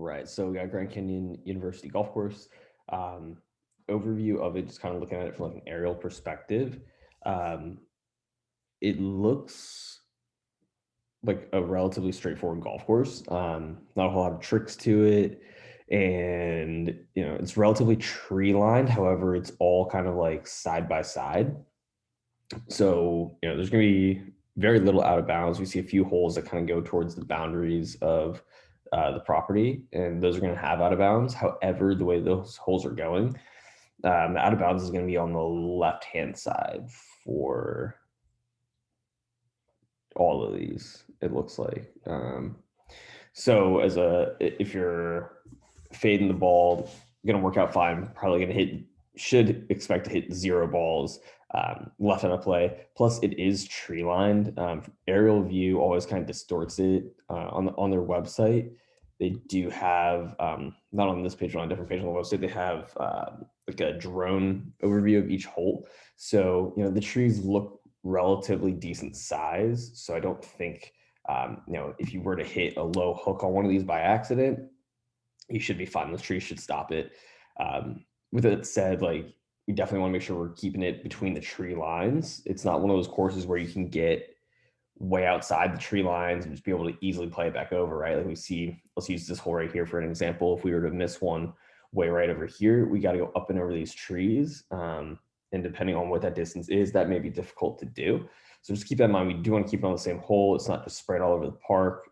Right. So we got Grand Canyon University Golf Course. Um, Overview of it, just kind of looking at it from like an aerial perspective. Um, it looks like a relatively straightforward golf course. Not a whole lot of tricks to it. And, it's relatively tree lined. However, it's all kind of like side by side. So, there's going to be very little out of bounds. We see a few holes that kind of go towards the boundaries of the property, and those are going to have out of bounds. However, the way those holes are going, the out of bounds is going to be on the left-hand side for all of these, it looks like. So if you're fading the ball, going to work out fine. Probably going to should expect to hit 0 balls left on a play. Plus, it is tree lined. Aerial view always kind of distorts it. On their website, they do have not on this page, but on a different page on the website, they have like a drone overview of each hole. So the trees look relatively decent size. So I don't think if you were to hit a low hook on one of these by accident, you should be fine. Those trees should stop it. With it said, like, we definitely want to make sure we're keeping it between the tree lines. It's not one of those courses where you can get way outside the tree lines and just be able to easily play it back over, right? Like let's use this hole right here for an example. If we were to miss one way right over here, we got to go up and over these trees. And depending on what that distance is, that may be difficult to do. So just keep that in mind. We do want to keep it on the same hole. It's not just spread all over the park.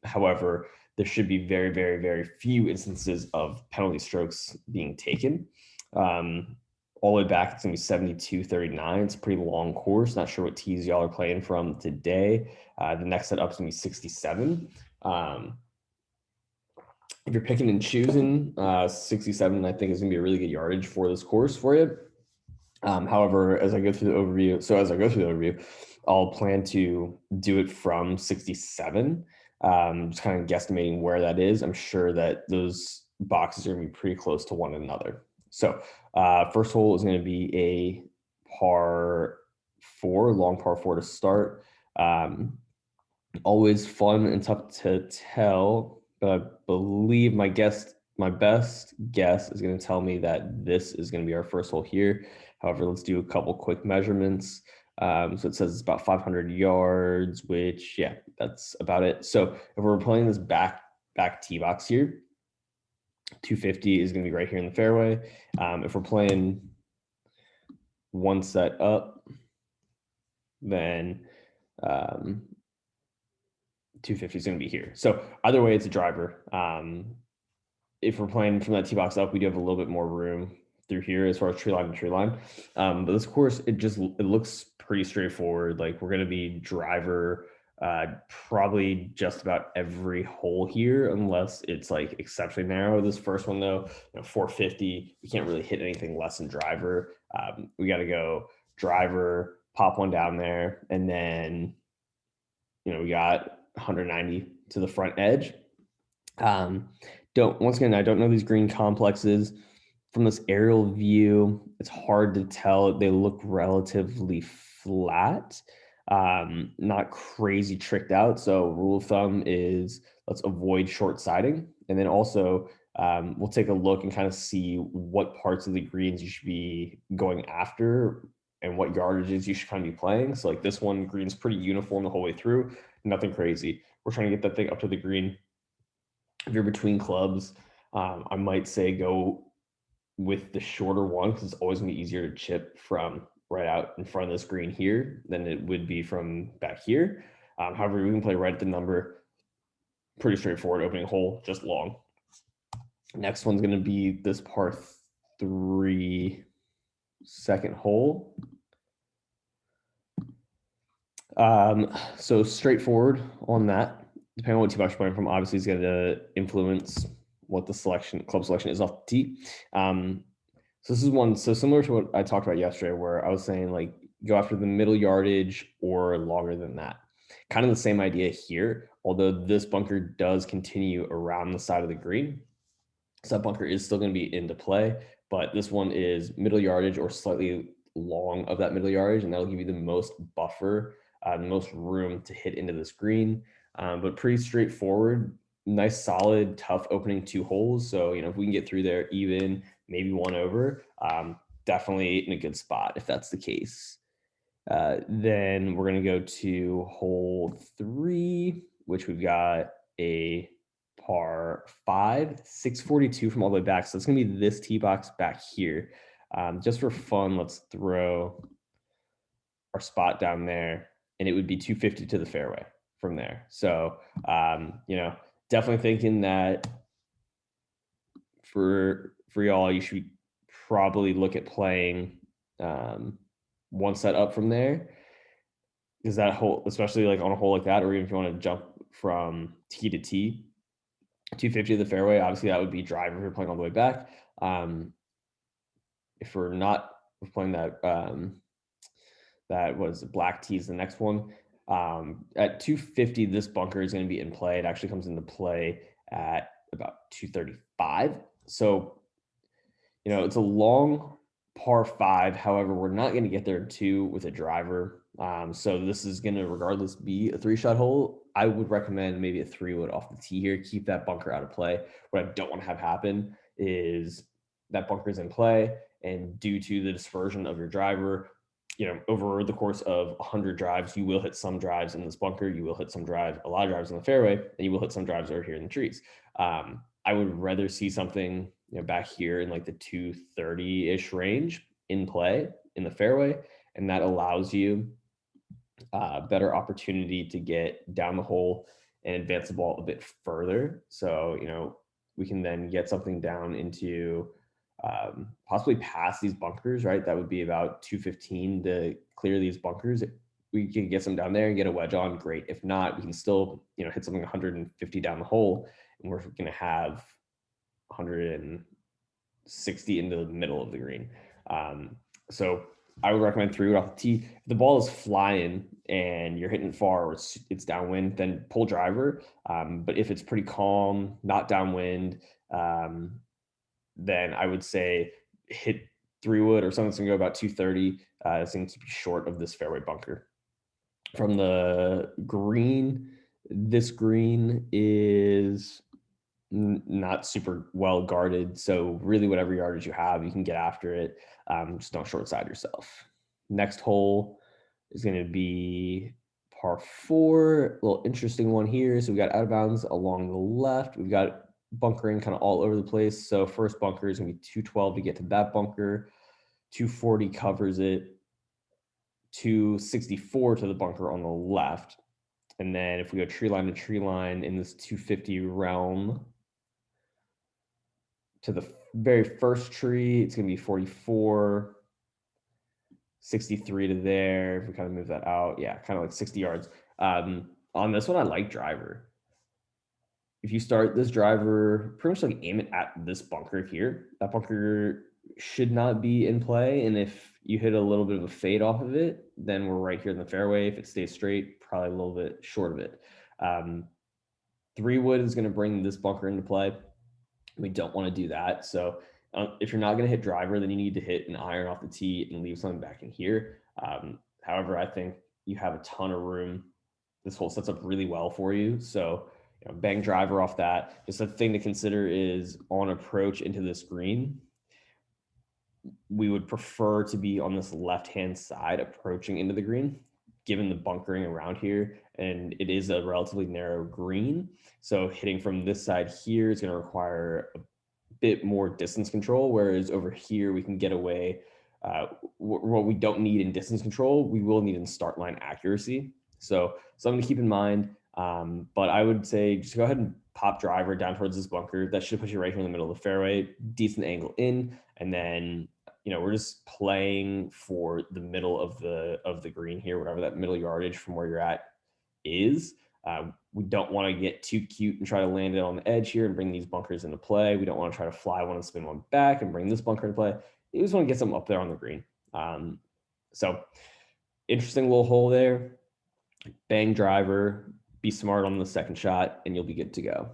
However, there should be very, very, very few instances of penalty strokes being taken. All the way back, it's going to be 72-39. It's a pretty long course. Not sure what tees y'all are playing from today. The next set up is going to be 67. If you're picking and choosing, 67, I think, is going to be a really good yardage for this course for you. However, as I go through the overview, I'll plan to do it from 67. Just kind of guesstimating where that is. I'm sure that those boxes are going to be pretty close to one another. So first hole is going to be a par 4, long par 4 to start. Always fun and tough to tell, but I believe my best guess is going to tell me that this is going to be our first hole here. However, let's do a couple quick measurements. So it says it's about 500 yards, which, yeah, that's about it. So if we're playing this back tee box here, 250 is going to be right here in the fairway. If we're playing one set up, then 250 is going to be here. So either way, it's a driver. If we're playing from that tee box up, we do have a little bit more room through here as far as tree line to tree line. But this course, it looks pretty straightforward. Like, we're going to be driver probably just about every hole here, unless it's like exceptionally narrow. This first one though, 450, we can't really hit anything less than driver. We got to go driver, pop one down there, and then we got 190 to the front edge. Once again, I don't know these green complexes. From this aerial view, it's hard to tell. They look relatively flat, not crazy tricked out. So rule of thumb is let's avoid short siding. And then also we'll take a look and kind of see what parts of the greens you should be going after and what yardages you should kind of be playing. So like this one, green's pretty uniform the whole way through, nothing crazy. We're trying to get that thing up to the green. If you're between clubs, I might say go with the shorter one because it's always going to be easier to chip from right out in front of this green here than it would be from back here. However, we can play right at the number. Pretty straightforward opening hole, just long. Next one's going to be this par 3 second hole. So straightforward on that. Depending on what tee box you're playing from, obviously is going to influence what the club selection is off the tee. So this is one so similar to what I talked about yesterday, where I was saying like go after the middle yardage or longer than that. Kind of the same idea here, although this bunker does continue around the side of the green. So that bunker is still going to be into play, but this one is middle yardage or slightly long of that middle yardage, and that'll give you the most buffer, the most room to hit into this green. But pretty straightforward. nice, solid, tough opening 2 holes. So, if we can get through there even, maybe 1 over, definitely in a good spot if that's the case. Then we're going to go to hole 3, which we've got a par 5, 642 from all the way back. So it's going to be this tee box back here. Just for fun, let's throw our spot down there, and it would be 250 to the fairway from there. So, definitely thinking that for y'all, you should probably look at playing one set up from there. Is that hole, especially like on a hole like that, or even if you want to jump from tee to tee, 250 to the fairway, obviously that would be driver if you're playing all the way back. If we're not playing that, that was black tees, the next one. At 250, this bunker is going to be in play. It actually comes into play at about 235. So, it's a long par 5. However, we're not going to get there in 2 with a driver. So this is going to regardless be a 3-shot hole. I would recommend maybe a 3-wood off the tee here. Keep that bunker out of play. What I don't want to have happen is that bunker is in play, and due to the dispersion of your driver, over the course of 100 drives, you will hit some drives in this bunker. You will hit some drives, a lot of drives in the fairway, and you will hit some drives over here in the trees. I would rather see something back here in like the 230-ish range in play in the fairway, and that allows you better opportunity to get down the hole and advance the ball a bit further. So, we can then get something down into possibly past these bunkers, right? That would be about 215 to clear these bunkers. We can get some down there and get a wedge on, great. If not, we can still, hit something 150 down the hole, and we're going to have 160 into the middle of the green. So I would recommend 3-wood off the tee. If the ball is flying and you're hitting far or it's downwind, then pull driver. But if it's pretty calm, not downwind, then I would say hit 3-wood or something that's going to go about 230. It's going to keep you short of this fairway bunker. From the green, this green is not super well guarded. So really whatever yardage you have, you can get after it. Just don't short side yourself. Next hole is going to be par 4, a little interesting one here. So we got out of bounds along the left. We've got bunkering kind of all over the place. So first bunker is going to be 212 to get to that bunker. 240 covers it. 264 to the bunker on the left. And then if we go tree line to tree line in this 250 realm, to the very first tree, it's going to be 44, 63 to there. If we kind of move that out, yeah, kind of like 60 yards. On this one, I like driver. If you start this driver, pretty much like aim it at this bunker here. That bunker should not be in play. And if you hit a little bit of a fade off of it, then we're right here in the fairway. If it stays straight, probably a little bit short of it. 3-wood is going to bring this bunker into play. We don't want to do that. So if you're not going to hit driver, then you need to hit an iron off the tee and leave something back in here. However, I think you have a ton of room. This hole sets up really well for you. So, bang driver off that. Just a thing to consider is on approach into this green, we would prefer to be on this left-hand side approaching into the green, given the bunkering around here. And it is a relatively narrow green. So hitting from this side here is going to require a bit more distance control, whereas over here we can get away. What we don't need in distance control, we will need in start line accuracy. So something to keep in mind. But I would say just go ahead and pop driver down towards this bunker. That should put you right here in the middle of the fairway, decent angle in, and then we're just playing for the middle of the green here, whatever that middle yardage from where you're at is. We don't want to get too cute and try to land it on the edge here and bring these bunkers into play. We don't want to try to fly one and spin one back and bring this bunker into play. You just want to get something up there on the green. So interesting little hole there. Bang driver, be smart on the second shot, and you'll be good to go.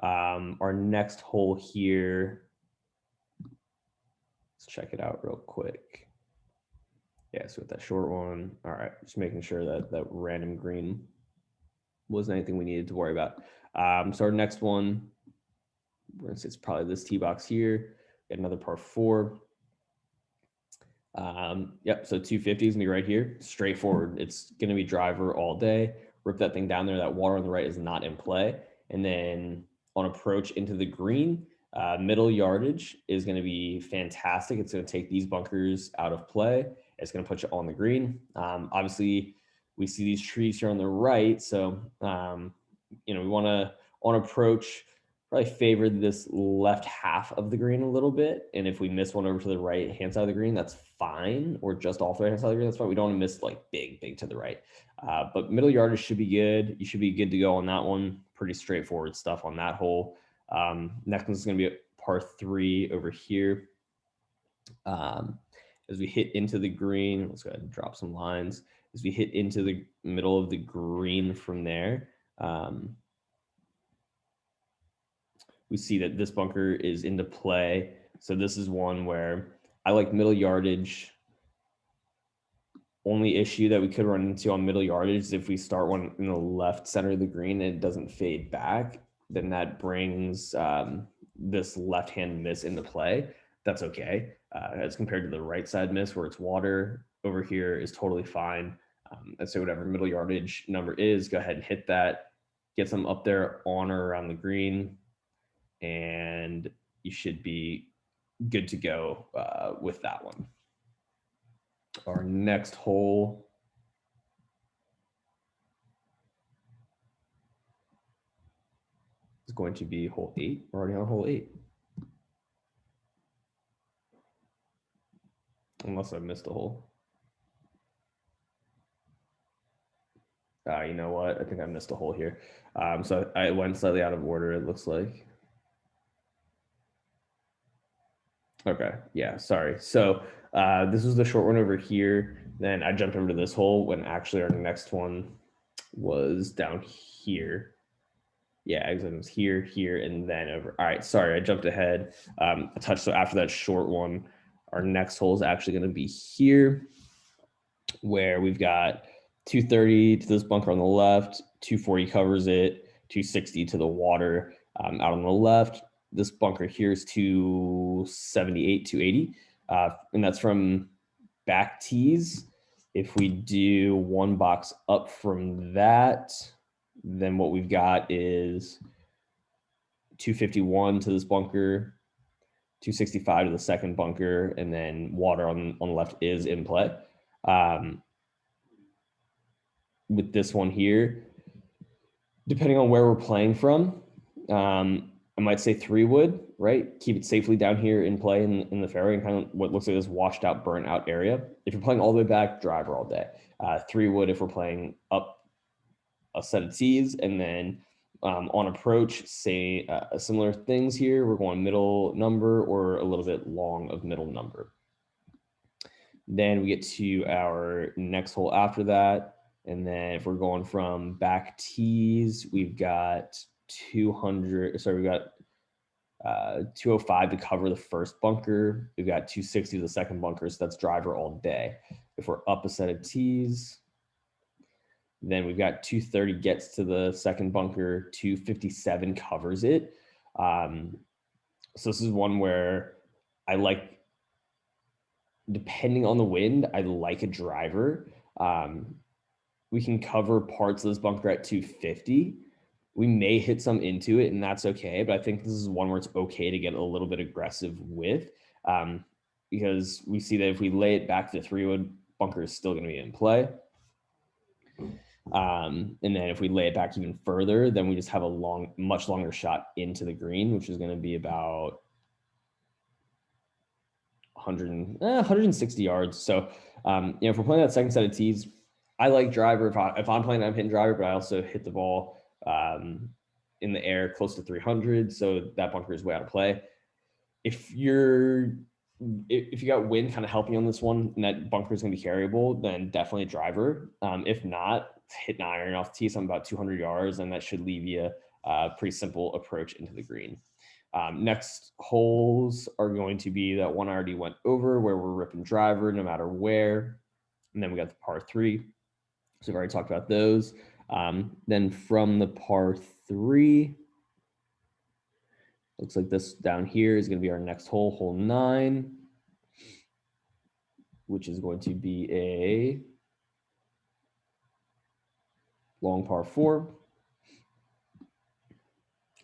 Our next hole here, let's check it out real quick. Yeah, so with that short one, all right, just making sure that random green wasn't anything we needed to worry about. So our next one, we're gonna say it's probably this tee box here. Got another par 4. Yep, so 250 is gonna be right here, straightforward. It's gonna be driver all day. Rip that thing down there. That water on the right is not in play. And then on approach into the green, middle yardage is gonna be fantastic. It's gonna take these bunkers out of play. It's gonna put you on the green. Obviously, we see these trees here on the right, so we wanna on approach probably favor this left half of the green a little bit. And if we miss one over to the right hand side of the green, that's fine. Or just off the right hand side of the green, that's fine. We don't want to miss like big to the right. But middle yardage should be good. You should be good to go on that one. Pretty straightforward stuff on that hole. Next one's going to be a par 3 over here. As we hit into the green, let's go ahead and drop some lines. As we hit into the middle of the green from there, we see that this bunker is into play. So this is one where I like middle yardage. Only issue that we could run into on middle yardage is if we start one in the left center of the green and it doesn't fade back, then that brings this left-hand miss into play. That's okay. As compared to the right side miss where it's water over here is totally fine. I'd say whatever middle yardage number is, go ahead and hit that. Get some up there on or around the green, and you should be good to go with that one. Our next hole is going to be hole 8. We're already on hole 8. Unless I missed a hole. You know what? I think I missed a hole here. So I went slightly out of order, it looks like. Okay, yeah, sorry. So this was the short one over here. Then I jumped over to this hole when actually our next one was down here. Yeah, it was here, and then over. All right, sorry, I jumped ahead a touch. So after that short one, our next hole is actually going to be here, where we've got 230 to this bunker on the left, 240 covers it, 260 to the water out on the left. This bunker here is 278, 280, and that's from back tees. If we do one box up from that, then what we've got is 251 to this bunker, 265 to the second bunker, and then water on the left is in play. With this one here, depending on where we're playing from, I might say 3-wood, right? Keep it safely down here in play in the fairway and kind of what looks like this washed out, burnt out area. If you're playing all the way back, driver all day. 3-wood if we're playing up a set of tees, and then on approach, say similar things here. We're going middle number or a little bit long of middle number. Then we get to our next hole after that. And then if we're going from back tees, we've got 205 to cover the first bunker. We've got 260 to the second bunker, so that's driver all day. If we're up a set of tees, then we've got 230 gets to the second bunker, 257 covers it. So this is one where I like, depending on the wind, I like a driver. We can cover parts of this bunker at 250. We may hit some into it, and that's okay. But I think this is one where it's okay to get a little bit aggressive with, because we see that if we lay it back to the 3-wood, bunker is still going to be in play. And then if we lay it back even further, then we just have a much longer shot into the green, which is going to be about 160 yards. So, if we're playing that second set of tees, I like driver. If I'm playing, I'm hitting driver, but I also hit the ball in the air close to 300. So that bunker is way out of play. If you got wind kind of helping on this one and that bunker is going to be carryable, then definitely a driver. If not, hit an iron off the tee, something about 200 yards, and that should leave you a pretty simple approach into the green. Next holes are going to be that one I already went over where we're ripping driver no matter where. And then we got the par 3. So we've already talked about those. Then from the par 3, looks like this down here is going to be our next hole, hole 9, which is going to be a long par 4.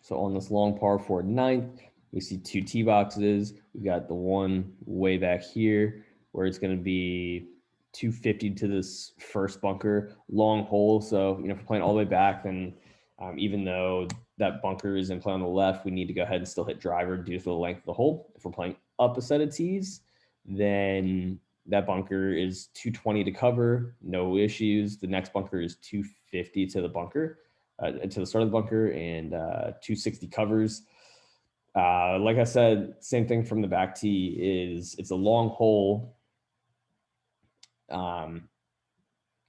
So on this long par 4 ninth, we see 2 tee boxes. We've got the one way back here where it's going to be 250 to this first bunker, long hole. So, if we're playing all the way back, then even though that bunker is in play on the left, we need to go ahead and still hit driver due to the length of the hole. If we're playing up a set of tees, then that bunker is 220 to cover, no issues. The next bunker is 250 to the bunker. To the start of the bunker, and 260 covers. Like I said, same thing from the back tee. It's a long hole.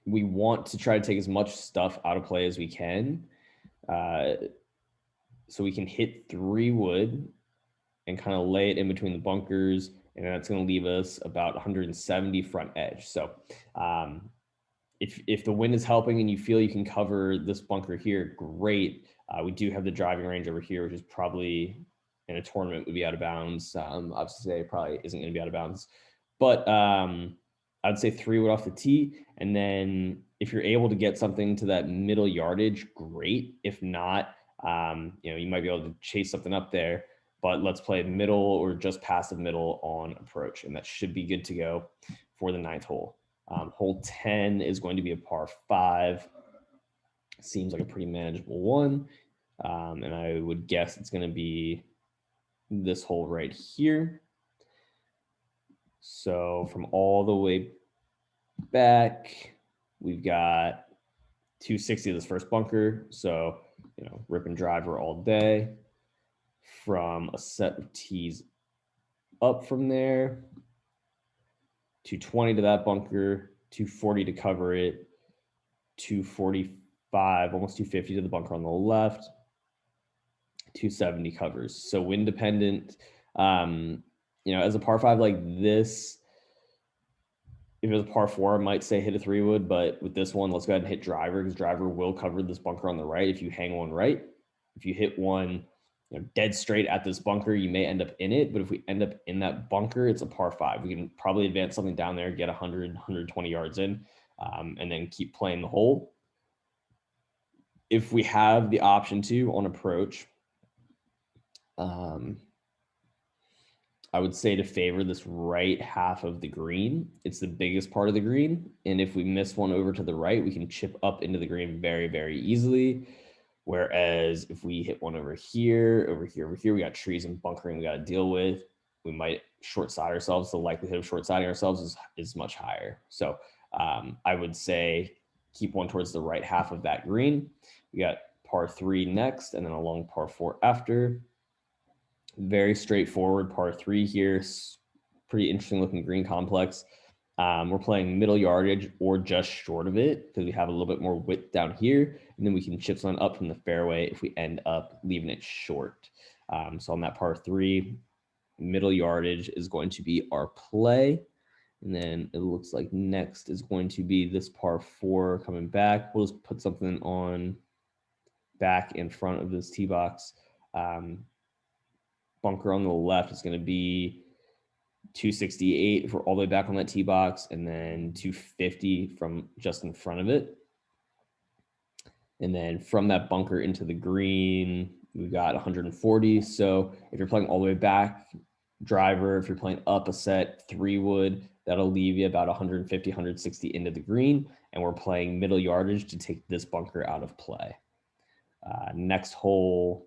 We want to try to take as much stuff out of play as we can, so we can hit 3 wood and kind of lay it in between the bunkers, and that's going to leave us about 170 front edge. So if the wind is helping and you feel you can cover this bunker here, great. We do have the driving range over here, which is probably in a tournament would be out of bounds. Obviously today probably isn't going to be out of bounds, but I'd say 3 wood off the tee. And then if you're able to get something to that middle yardage, great. If not, you might be able to chase something up there, but let's play middle or just past the middle on approach. And that should be good to go for the 9th hole. Hole 10 is going to be a par 5. Seems like a pretty manageable one. And I would guess it's going to be this hole right here. So from all the way back, we've got 260 of this first bunker. So, rip and driver all day. From a set of tees up from there, 220 to that bunker, 240 to cover it, 245, almost 250 to the bunker on the left, 270 covers. So wind dependent. As a par 5 like this, if it was a par 4, I might say hit a 3 wood, but with this one, let's go ahead and hit driver, because driver will cover this bunker on the right if you hang one right. If you hit one dead straight at this bunker, you may end up in it, but if we end up in that bunker, it's a par 5. We can probably advance something down there, get 100, 120 yards in, and then keep playing the hole. If we have the option to on approach, I would say to favor this right half of the green. It's the biggest part of the green. And if we miss one over to the right, we can chip up into the green very, very easily. Whereas if we hit one over here, we got trees and bunkering we got to deal with. We might short side ourselves. The likelihood of short siding ourselves is much higher. So I would say keep one towards the right half of that green. We got par 3 next, and then a long par 4 after. Very straightforward par 3 here. Pretty interesting looking green complex. We're playing middle yardage or just short of it because we have a little bit more width down here, and then we can chip some up from the fairway if we end up leaving it short. So on that par 3, middle yardage is going to be our play. And then it looks like next is going to be this par 4 coming back. We'll just put something on back in front of this tee box. Bunker on the left is going to be 268 if we're all the way back on that tee box, and then 250 from just in front of it. And then from that bunker into the green, we've got 140. So if you're playing all the way back, driver, if you're playing up a set, 3 wood, that'll leave you about 150, 160 into the green. And we're playing middle yardage to take this bunker out of play. Next hole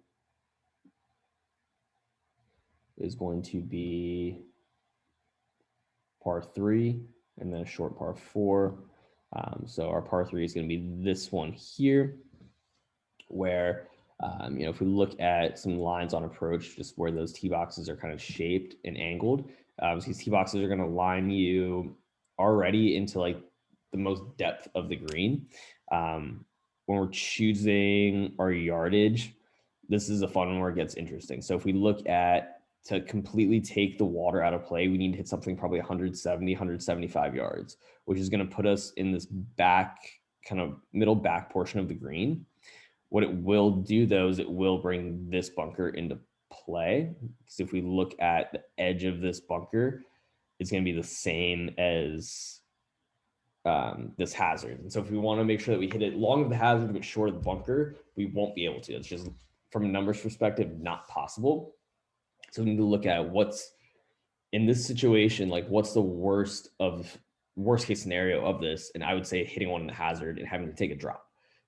is going to be par 3 and then a short par 4. So our par 3 is going to be this one here, where if we look at some lines on approach, just where those tee boxes are kind of shaped and angled, these tee boxes are going to line you already into like the most depth of the green. When we're choosing our yardage, this is a fun one where it gets interesting. So if we look at to completely take the water out of play, we need to hit something probably 170, 175 yards, which is going to put us in this back kind of middle back portion of the green. What it will do though is it will bring this bunker into play. Because if we look at the edge of this bunker, it's going to be the same as this hazard. And so if we want to make sure that we hit it long of the hazard but short of the bunker, we won't be able to. It's just from a numbers perspective, not possible. So we need to look at what's in this situation, like what's the worst case scenario of this. And I would say hitting one in the hazard and having to take a drop.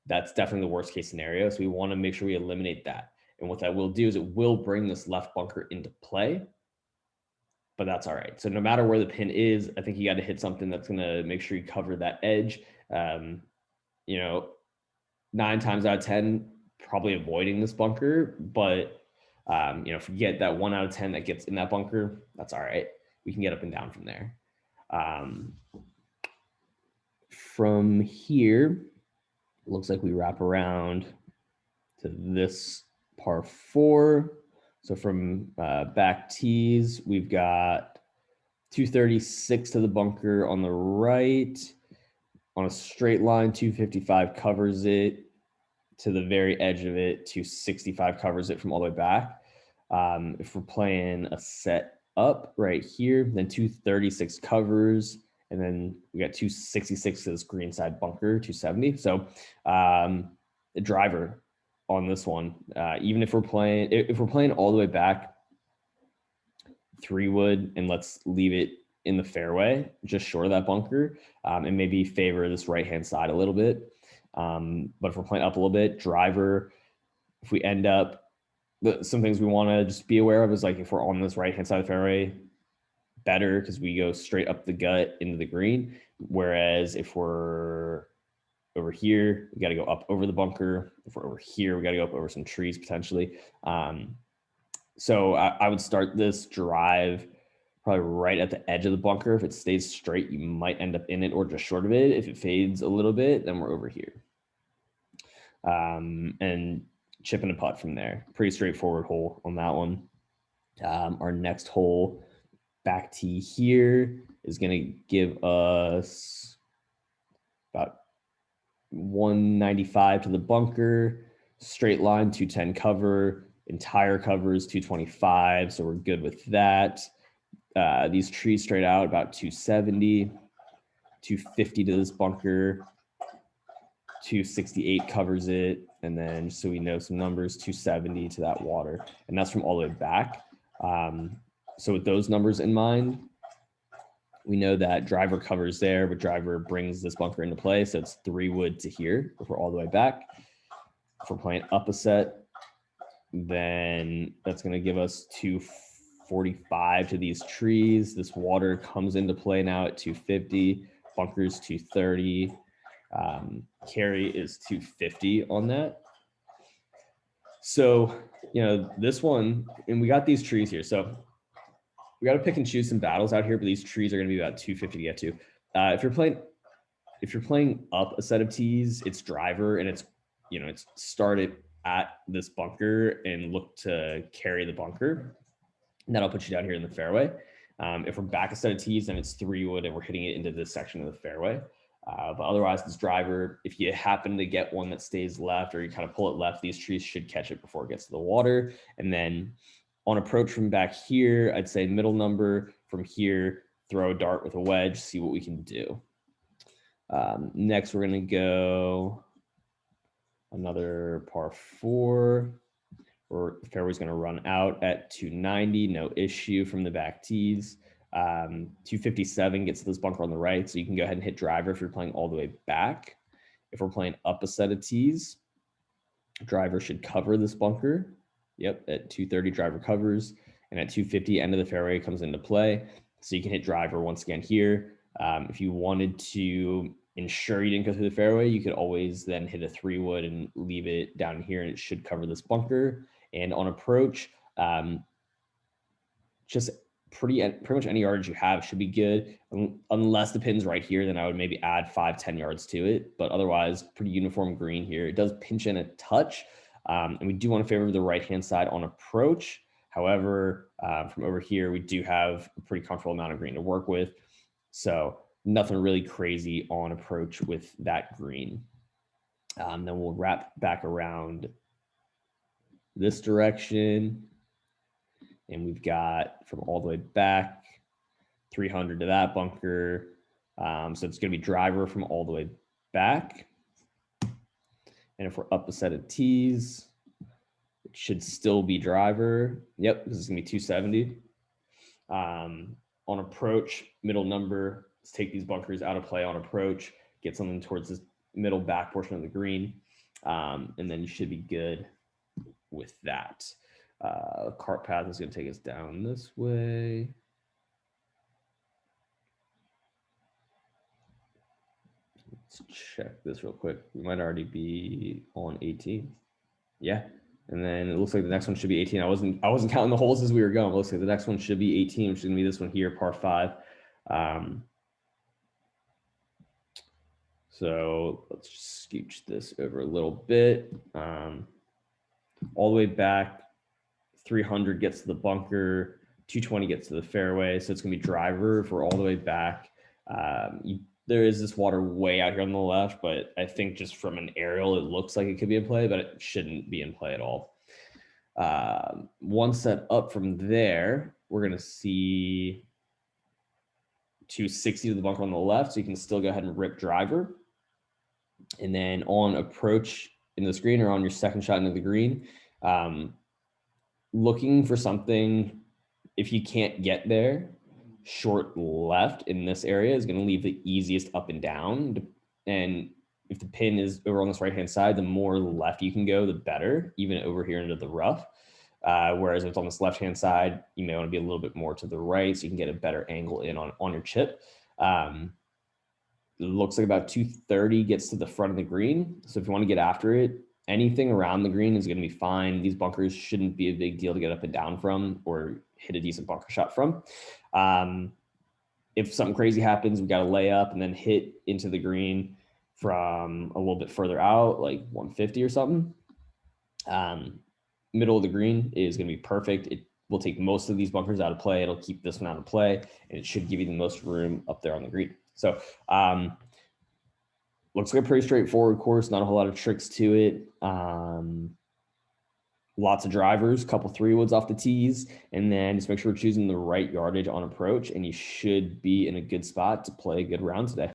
That's definitely the worst case scenario. So we want to make sure we eliminate that. And what that will do is it will bring this left bunker into play, but that's all right. So no matter where the pin is, I think you got to hit something that's going to make sure you cover that edge. 9 times out of 10, probably avoiding this bunker, but if you get that 1 out of 10 that gets in that bunker, that's all right. We can get up and down from there. From here, it looks like we wrap around to this par 4. So from back tees, we've got 236 to the bunker on the right. On a straight line, 255 covers it. To the very edge of it, 265 covers it from all the way back. If we're playing a set up right here, then 236 covers, and then we got 266 to this green side bunker, 270. So the driver on this one, even if we're playing all the way back 3-wood, and let's leave it in the fairway, just short of that bunker, and maybe favor this right-hand side a little bit. But if we're playing up a little bit, driver, if we end up, some things we want to just be aware of is like if we're on this right-hand side of the fairway, better because we go straight up the gut into the green. Whereas if we're over here, we got to go up over the bunker. If we're over here, we got to go up over some trees potentially. So I would start this drive probably right at the edge of the bunker. If it stays straight, you might end up in it or just short of it. If it fades a little bit, then we're over here. And chip and a putt from there. Pretty straightforward hole on that one. Our next hole, back tee here, is going to give us about 195 to the bunker, straight line, 210 cover, entire covers, 225. So we're good with that. These trees straight out about 270, 250 to this bunker, 268 covers it. And then, so we know some numbers, 270 to that water. And that's from all the way back. So with those numbers in mind, we know that driver covers there, but driver brings this bunker into play. So it's 3-wood to here if we're all the way back. If we're playing up a set, then that's going to give us 245 to these trees. This water comes into play now at 250, bunkers 230. Carry is 250 on that. So, this one, and we got these trees here. So we got to pick and choose some battles out here, but these trees are going to be about 250 to get to. If you're playing up a set of tees, it's driver and it's started at this bunker and look to carry the bunker. And that'll put you down here in the fairway. If we're back a set of tees, then it's 3-wood and we're hitting it into this section of the fairway. But otherwise, this driver, if you happen to get one that stays left or you kind of pull it left, these trees should catch it before it gets to the water. And then on approach from back here, I'd say middle number from here, throw a dart with a wedge, see what we can do. Next, we're going to go another par 4. Where the fairway's going to run out at 290, no issue from the back tees. 257 gets to this bunker on the right, so you can go ahead and hit driver if you're playing all the way back. If we're playing up a set of tees, driver should cover this bunker. Yep, at 230 driver covers, and at 250 end of the fairway comes into play. So you can hit driver once again here. If you wanted to ensure you didn't go through the fairway, you could always then hit a 3-wood and leave it down here, and it should cover this bunker. And on approach, just pretty much any yardage you have should be good, unless the pin's right here, then I would maybe add 5-10 yards to it. But otherwise, pretty uniform green here. It does pinch in a touch, and we do want to favor the right-hand side on approach. However, from over here, we do have a pretty comfortable amount of green to work with. So nothing really crazy on approach with that green. Then we'll wrap back around this direction. And we've got from all the way back, 300 to that bunker. So it's going to be driver from all the way back. And if we're up a set of tees, it should still be driver. Yep, this is going to be 270. On approach, middle number, let's take these bunkers out of play on approach, get something towards this middle back portion of the green. And then you should be good with that. Cart path is going to take us down this way. Let's check this real quick. We might already be on 18. Yeah. And then it looks like the next one should be 18. I wasn't counting the holes as we were going. It looks like the next one should be 18, which is going to be this one here, par 5. So let's just scooch this over a little bit. All the way back, 300 gets to the bunker, 220 gets to the fairway. So it's going to be driver if we're all the way back. There is this water way out here on the left, but I think just from an aerial, it looks like it could be in play, but it shouldn't be in play at all. One set up from there, we're going to see 260 to the bunker on the left, so you can still go ahead and rip driver. And then on approach in the green or on your second shot into the green, looking for something, if you can't get there, short left in this area is going to leave the easiest up and down. And if the pin is over on this right-hand side, the more left you can go, the better, even over here into the rough. Whereas if it's on this left-hand side, you may want to be a little bit more to the right so you can get a better angle in on your chip. It looks like about 230 gets to the front of the green. So if you want to get after it, anything around the green is going to be fine. These bunkers shouldn't be a big deal to get up and down from or hit a decent bunker shot from. If something crazy happens, we got to lay up and then hit into the green from a little bit further out, like 150 or something. Middle of the green is going to be perfect. It will take most of these bunkers out of play. It'll keep this one out of play, and it should give you the most room up there on the green. So looks like a pretty straightforward course, not a whole lot of tricks to it. Lots of drivers, couple 3-woods off the tees, and then just make sure we're choosing the right yardage on approach, and you should be in a good spot to play a good round today.